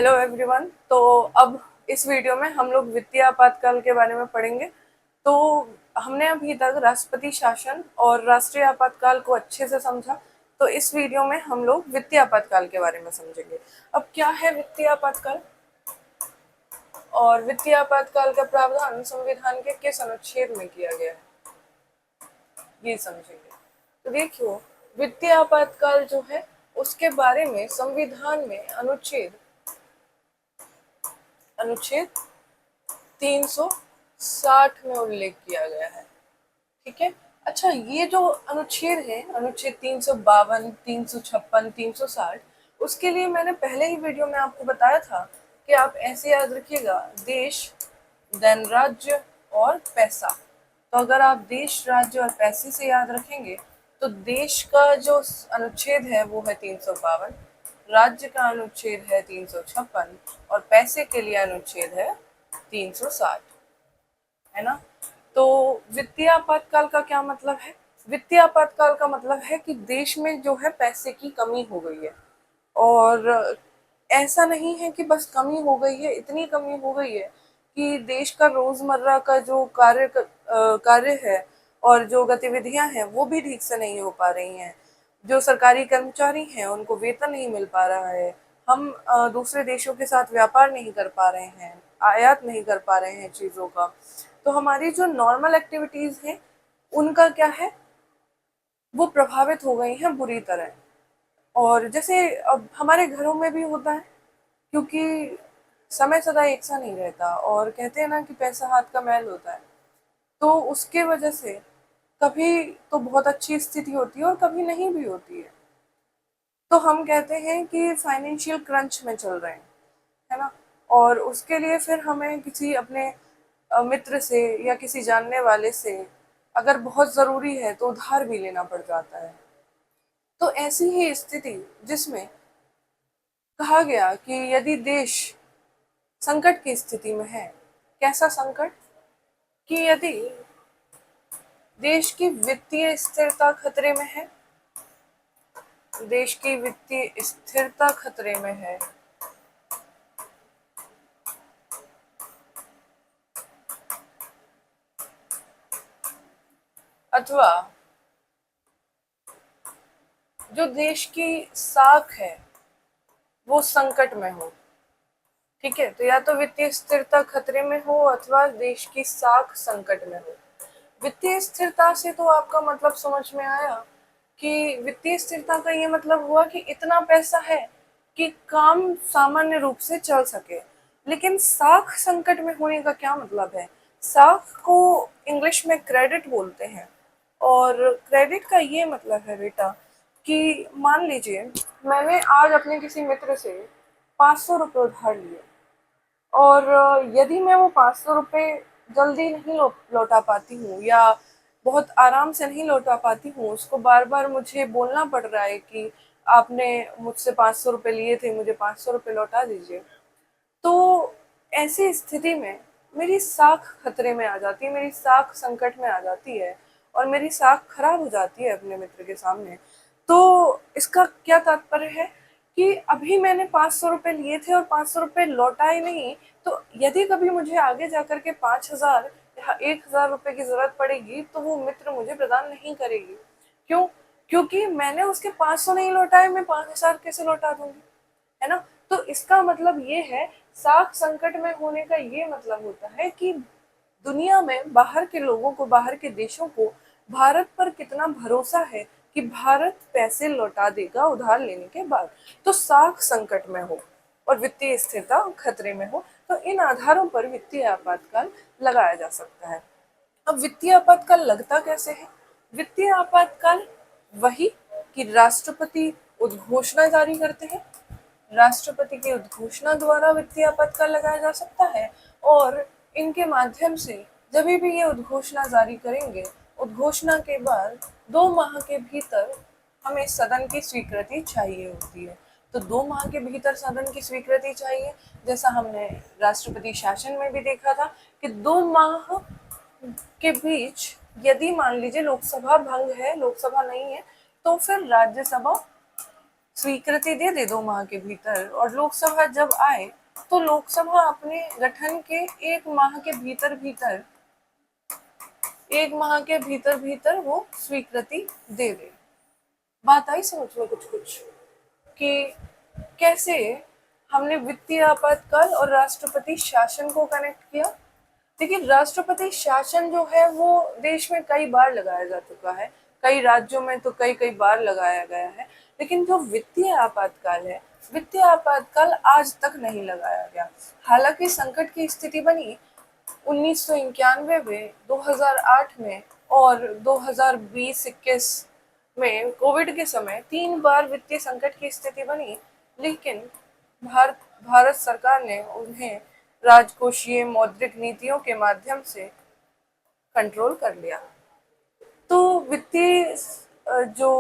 Hello everyone. तो अब इस वीडियो में हम लोग वित्तीय आपातकाल के बारे में पढ़ेंगे। तो हमने अभी तक राष्ट्रपति शासन और राष्ट्रीय आपातकाल को अच्छे से समझा। तो इस वीडियो में हम लोग वित्तीय आपातकाल के बारे में समझेंगे। अब क्या है वित्तीय आपातकाल और वित्तीय आपातकाल का प्रावधान संविधान के किस अनुच्छेद में किया गया है, ये समझेंगे। तो देखियो, वित्तीय आपातकाल जो है उसके बारे में संविधान में अनुच्छेद 360 में उल्लेख किया गया है। ठीक है। अच्छा, ये जो अनुच्छेद है, अनुच्छेद 352, 356, 360, उसके लिए मैंने पहले ही वीडियो में आपको बताया था कि आप ऐसे याद रखिएगा, देश, देन राज्य और पैसा। तो अगर आप देश, राज्य और पैसे से याद रखेंगे तो देश का जो अनुच्छेद है वो है 352, राज्य का अनुच्छेद है 356 और पैसे के लिए अनुच्छेद है 360, है ना। तो वित्तीय आपातकाल का क्या मतलब है? वित्तीय आपातकाल का मतलब है कि देश में जो है पैसे की कमी हो गई है। और ऐसा नहीं है कि बस कमी हो गई है, इतनी कमी हो गई है कि देश का रोजमर्रा का जो कार्य है और जो गतिविधियां हैं वो भी ठीक से नहीं हो पा रही हैं। जो सरकारी कर्मचारी हैं उनको वेतन नहीं मिल पा रहा है। हम दूसरे देशों के साथ व्यापार नहीं कर पा रहे हैं, आयात नहीं कर पा रहे हैं चीजों का। तो हमारी जो नॉर्मल एक्टिविटीज हैं उनका क्या है, वो प्रभावित हो गई हैं बुरी तरह। और जैसे अब हमारे घरों में भी होता है, क्योंकि समय सदा एक सा नहीं रहता और कहते हैं ना कि पैसा हाथ का मैल होता है। तो उसके वजह से कभी तो बहुत अच्छी स्थिति होती है और कभी नहीं भी होती है। तो हम कहते हैं कि फाइनेंशियल क्रंच में चल रहे हैं, है ना। और उसके लिए फिर हमें किसी अपने मित्र से या किसी जानने वाले से अगर बहुत ज़रूरी है तो उधार भी लेना पड़ जाता है। तो ऐसी ही स्थिति जिसमें कहा गया कि यदि देश संकट की स्थिति में है, कैसा संकट, कि यदि देश की वित्तीय स्थिरता खतरे में है, देश की वित्तीय स्थिरता खतरे में है, अथवा जो देश की साख है वो संकट में हो। ठीक है। तो या तो वित्तीय स्थिरता खतरे में हो अथवा देश की साख संकट में हो। वित्तीय स्थिरता से तो आपका मतलब समझ में आया कि वित्तीय स्थिरता का ये मतलब हुआ कि इतना पैसा है कि काम सामान्य रूप से चल सके। लेकिन साख संकट में होने का क्या मतलब है? साख को इंग्लिश में क्रेडिट बोलते हैं। और क्रेडिट का ये मतलब है बेटा कि मान लीजिए मैंने आज अपने किसी मित्र से 500 रुपये उधार लिए और यदि मैं वो 500 रुपये जल्दी नहीं लौटा पाती हूँ या बहुत आराम से नहीं लौटा पाती हूँ, उसको बार बार मुझे बोलना पड़ रहा है कि आपने मुझसे 500 रुपये लिए थे, मुझे 500 रुपये लौटा दीजिए। तो ऐसी स्थिति में मेरी साख खतरे में आ जाती है, मेरी साख संकट में आ जाती है और मेरी साख खराब हो जाती है अपने मित्र के सामने। तो इसका क्या तात्पर्य है कि अभी मैंने 500 रुपये लिए थे और 500 रुपये लौटाए नहीं, तो यदि कभी मुझे आगे जाकर के 5,000 या 1,000 रुपये की जरूरत पड़ेगी तो वो मित्र मुझे प्रदान नहीं करेगी। क्यों? क्योंकि मैंने उसके 500 नहीं लौटाए, मैं 5,000 कैसे लौटा दूंगी, है ना। तो इसका मतलब ये है, साख संकट में होने का ये मतलब होता है कि दुनिया में बाहर के लोगों को, बाहर के देशों को भारत पर कितना भरोसा है कि भारत पैसे लौटा देगा उधार लेने के बाद। तो साख संकट में हो और वित्तीय स्थिरता खतरे में हो, तो इन आधारों पर वित्तीय आपातकाल लगाया जा सकता है। अब वित्तीय आपातकाल लगता कैसे है? वित्तीय आपातकाल वही कि राष्ट्रपति उद्घोषणा जारी करते हैं, राष्ट्रपति की उद्घोषणा द्वारा वित्तीय आपातकाल लगाया जा सकता है। और इनके माध्यम से जब भी ये उद्घोषणा जारी करेंगे, उद्घोषणा के बाद 2 माह के भीतर हमें सदन की स्वीकृति चाहिए होती है। तो 2 माह के भीतर सदन की स्वीकृति चाहिए, जैसा हमने राष्ट्रपति शासन में भी देखा था कि 2 माह के बीच यदि मान लीजिए लोकसभा भंग है, लोकसभा नहीं है, तो फिर राज्यसभा स्वीकृति दे दे 2 माह के भीतर, और लोकसभा जब आए तो लोकसभा अपने गठन के 1 माह के भीतर भीतर 1 माह के भीतर भीतर वो स्वीकृति दे दे। बात आई समझ में कुछ कुछ कि कैसे हमने वित्तीय आपातकाल और राष्ट्रपति शासन को कनेक्ट किया। देखिए, राष्ट्रपति शासन जो है वो देश में कई बार लगाया जा चुका है, कई राज्यों में तो कई कई बार लगाया गया है, लेकिन जो वित्तीय आपातकाल है, वित्तीय आपातकाल आज तक नहीं लगाया गया। हालांकि संकट की स्थिति बनी 1991 में, 2008 में और 2020-21 में कोविड के समय 3 बार वित्तीय संकट की स्थिति बनी, लेकिन भारत सरकार ने उन्हें राजकोषीय मौद्रिक नीतियों के माध्यम से कंट्रोल कर लिया। तो वित्तीय जो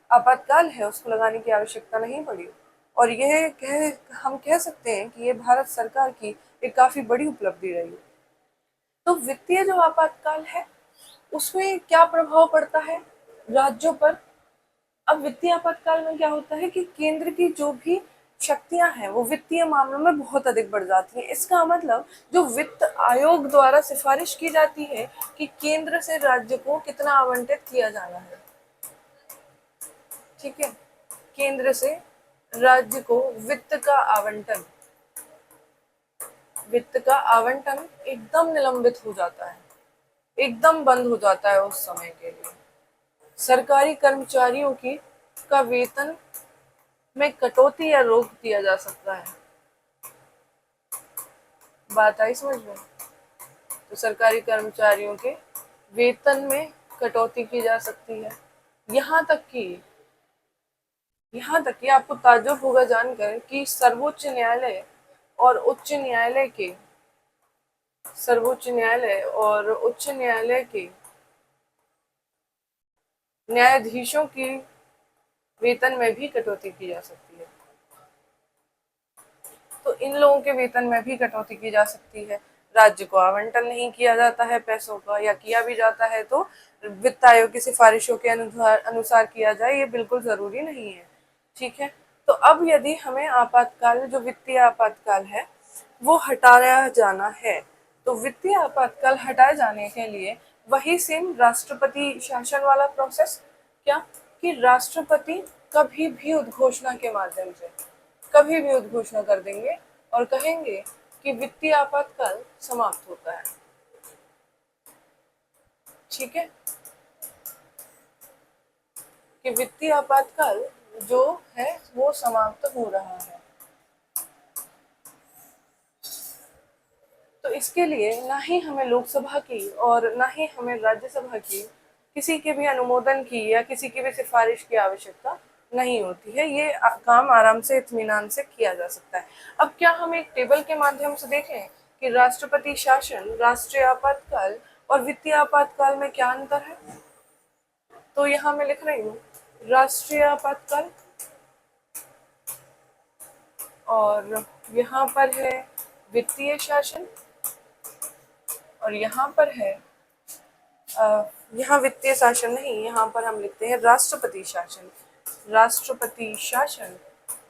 आपातकाल है उसको लगाने की आवश्यकता नहीं पड़ी, और हम कह सकते हैं कि ये भारत सरकार की एक काफी बड़ी उपलब्धि रही। तो वित्तीय जो आपातकाल है उसमें क्या प्रभाव पड़ता है राज्यों पर। अब वित्तीय आपातकाल में क्या होता है कि केंद्र की जो भी शक्तियां हैं वो वित्तीय मामलों में बहुत अधिक बढ़ जाती हैं। इसका मतलब जो वित्त आयोग द्वारा सिफारिश की जाती है कि केंद्र से राज्य को कितना आवंटित किया जाना है, ठीक है, केंद्र से राज्य को वित्त का आवंटन एकदम निलंबित हो जाता है, एकदम बंद हो जाता है उस समय के लिए। सरकारी कर्मचारियों की का वेतन में कटौती या रोक दिया जा सकता है। बात आई समझ में। तो सरकारी कर्मचारियों के वेतन में कटौती की जा सकती है। यहाँ तक कि आपको ताज्जुब होगा जानकर कि सर्वोच्च न्यायालय और उच्च न्यायालय के न्यायाधीशों की वेतन में भी कटौती की जा सकती है। तो इन लोगों के वेतन में भी कटौती की जा सकती है। राज्य को आवंटन नहीं किया जाता है पैसों का, या किया भी जाता है तो वित्त आयोग की सिफारिशों के अनुसार किया जाए, ये बिल्कुल जरूरी नहीं है, ठीक है। तो अब यदि हमें आपातकाल, जो वित्तीय आपातकाल है वो हटाया जाना है, तो वित्तीय आपातकाल हटाए जाने के लिए वही सेम राष्ट्रपति शासन वाला प्रोसेस, क्या कि राष्ट्रपति कभी भी उद्घोषणा के माध्यम से कभी भी उद्घोषणा कर देंगे और कहेंगे कि वित्तीय आपातकाल समाप्त होता है, ठीक है, कि वित्तीय आपातकाल जो है वो समाप्त हो रहा है। तो इसके लिए ना ही हमें लोकसभा की और ना ही हमें राज्यसभा की किसी के भी अनुमोदन की या किसी की भी सिफारिश की आवश्यकता नहीं होती है। ये काम आराम से इत्मीनान से किया जा सकता है। अब क्या हम एक टेबल के माध्यम से देखें कि राष्ट्रपति शासन, राष्ट्रीय आपातकाल और वित्तीय आपातकाल में क्या अंतर है। तो यहाँ मैं लिख रही हूँ राष्ट्रीय आपातकाल, और यहाँ पर है वित्तीय शासन, और यहाँ पर है यहाँ वित्तीय शासन नहीं, यहाँ पर हम लिखते हैं राष्ट्रपति शासन,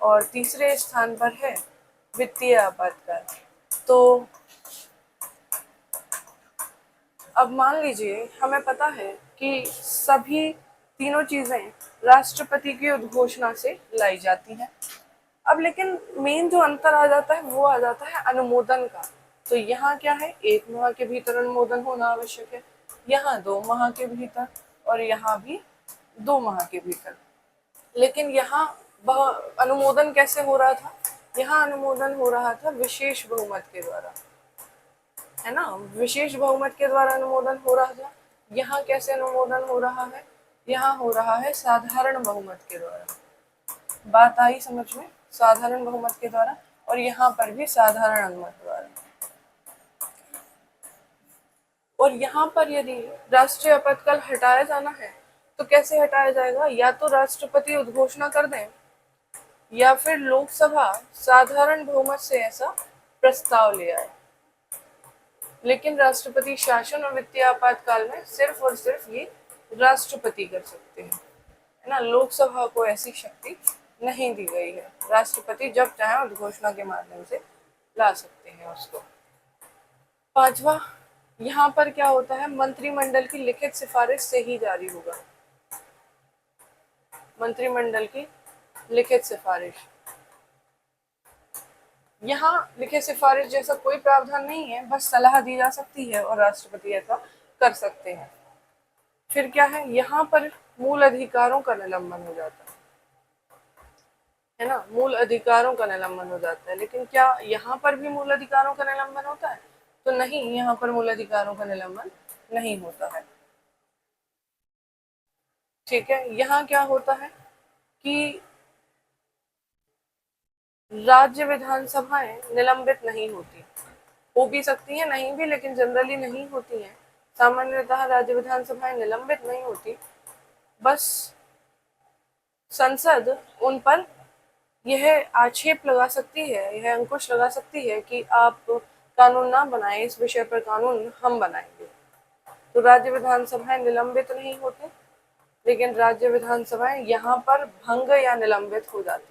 और तीसरे स्थान पर है वित्तीय आपातकाल। तो अब मान लीजिए हमें पता है कि सभी तीनों चीजें राष्ट्रपति की उद्घोषणा से लाई जाती हैं। अब लेकिन मेन जो अंतर आ जाता है वो आ जाता है अनुमोदन का। तो यहाँ क्या है, 1 माह के भीतर अनुमोदन होना आवश्यक है, यहाँ 2 माह के भीतर, और यहाँ भी 2 माह के भीतर। लेकिन यहाँ अनुमोदन कैसे हो रहा था, यहाँ अनुमोदन हो रहा था विशेष बहुमत के द्वारा, है ना, विशेष बहुमत के द्वारा अनुमोदन हो रहा था। यहाँ कैसे अनुमोदन हो रहा है, यहाँ हो रहा है साधारण बहुमत के द्वारा। बात आई समझ में, साधारण बहुमत के द्वारा, और यहाँ पर भी साधारण अनुमत द्वारा। और यहाँ पर यदि राष्ट्रीय आपातकाल हटाया जाना है तो कैसे हटाया जाएगा, या तो राष्ट्रपति उद्घोषणा कर दें या फिर लोकसभा साधारण बहुमत से ऐसा प्रस्ताव ले आए। लेकिन राष्ट्रपति शासन और वित्तीय आपातकाल में सिर्फ और सिर्फ ये राष्ट्रपति कर सकते हैं, है ना, लोकसभा को ऐसी शक्ति नहीं दी गई है। राष्ट्रपति जब चाहे उद्घोषणा के माध्यम से ला सकते हैं उसको। पांचवा, यहाँ पर क्या होता है, मंत्रिमंडल की लिखित सिफारिश से ही जारी होगा। मंत्रिमंडल की लिखित सिफारिश, यहाँ लिखित सिफारिश जैसा कोई प्रावधान नहीं है, बस सलाह दी जा सकती है और राष्ट्रपति ऐसा कर सकते हैं। फिर क्या है, यहाँ पर मूल अधिकारों का निलंबन हो जाता है ना, मूल अधिकारों का निलंबन हो जाता है। लेकिन क्या यहाँ पर भी मूल अधिकारों का निलंबन होता है? तो नहीं, यहाँ पर मूल अधिकारों का निलंबन नहीं होता है। ठीक है, यहाँ क्या होता है कि राज्य विधानसभाएं निलंबित नहीं होती, हो भी सकती है नहीं भी, लेकिन जनरली नहीं होती हैं। सामान्यतः राज्य विधानसभाएं निलंबित नहीं होती, बस संसद उन पर यह आक्षेप लगा सकती है, यह अंकुश लगा सकती है कि आप कानून ना बनाएं, इस विषय पर कानून हम बनाएंगे। तो राज्य विधानसभाएं निलंबित नहीं होती, लेकिन राज्य विधानसभाएं यहाँ पर भंग या निलंबित हो जाती है,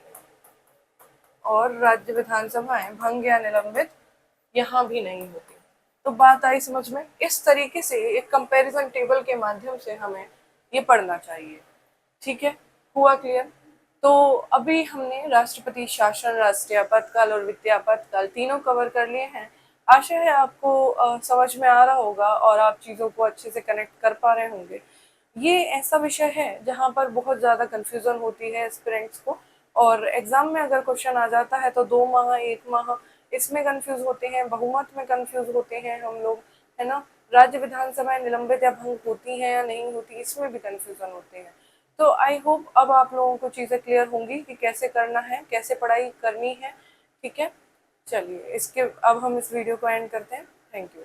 और राज्य विधानसभाएं भंग या निलंबित यहाँ भी नहीं होती। तो बात आई समझ में? इस तरीके से एक कंपैरिजन टेबल के माध्यम से हमें ये पढ़ना चाहिए। ठीक है, हुआ क्लियर? तो अभी हमने राष्ट्रपति शासन, राष्ट्रीय आपातकाल और वित्तीय आपातकाल तीनों कवर कर लिए हैं। आशा है आपको समझ में आ रहा होगा और आप चीज़ों को अच्छे से कनेक्ट कर पा रहे होंगे। ये ऐसा विषय है जहाँ पर बहुत ज़्यादा कंफ्यूजन होती है एस्पिरेंट्स को, और एग्जाम में अगर क्वेश्चन आ जाता है तो 2 माह 1 माह इसमें कंफ्यूज होते हैं, बहुमत में कंफ्यूज होते हैं हम लोग, है ना। राज्य विधानसभाएं निलंबित या भंग होती हैं या नहीं होती, इसमें भी कंफ्यूजन होते हैं। तो आई होप अब आप लोगों को चीज़ें क्लियर होंगी कि कैसे करना है, कैसे पढ़ाई करनी है। ठीक है, चलिए इसके अब हम इस वीडियो को एंड करते हैं। Thank you.